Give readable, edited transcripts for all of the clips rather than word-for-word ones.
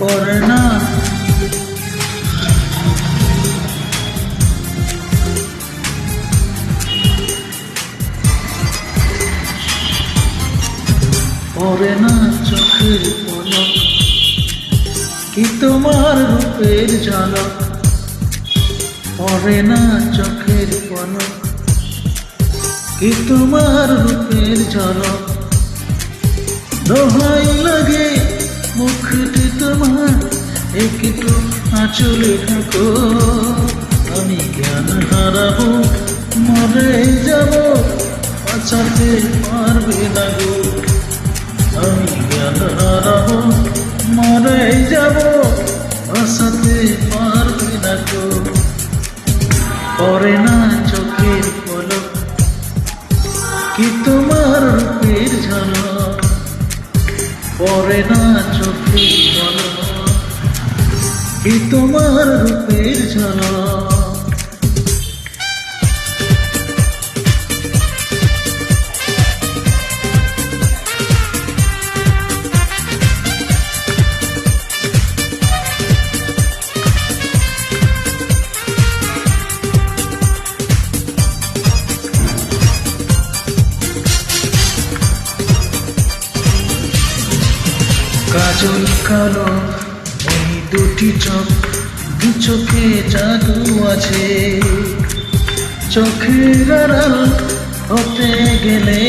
পরে না পরে না চোখের পলক, কি তোমার রূপের ঝলক। পরে না চোখের পলক, কি তোমার রূপের ঝলক। দোহাই লাগে মুখটি তোমার, একটু আঁচলে থাকো। আমি জ্ঞান হারাবো, মরে যাব, বাঁচাতে পারবে না গো। আমি জ্ঞান হারাবো, মরে যাব, বাঁচাতে পারবে না গো। পরে না চোখের পলক, কি তোমার রূপের ঝলক। পরে না চোখের পলক, কি তোমার রূপের ঝলক। কাজল কালো ওই দুটি চোখ, দু চোখে জাদু আছে। চোখের আড়াল হতে গেলে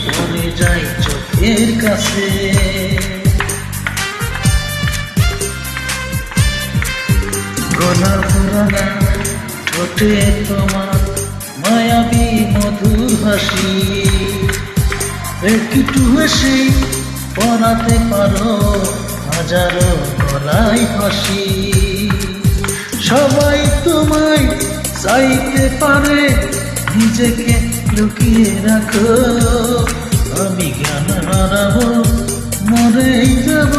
পড়ে যাই চোখের কাছে। গলা পুরানা ঠোঁটে তোমার মায়াবী মধুর হাসি। একটু হাসি পরাতে পারো হাজারো গলায় হাসি। সবাই তোমায় চাইতে পারে, নিজেকে লুকিয়ে রাখো। আমি জ্ঞান হারাবো, মরেই যাব,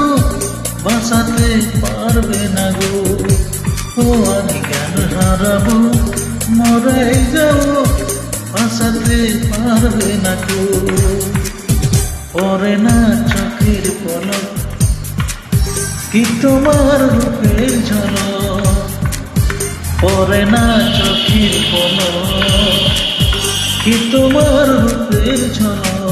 বাঁচাতে পারবে না গো। ও আমি জ্ঞান হারাবো, মরেই যাব, বাঁচাতে পারবে না গো। পরে না চোখের পলক, কি তোমার রূপের ঝলক। পরে না চোখের পলক, কি তোমার রূপের ঝলক।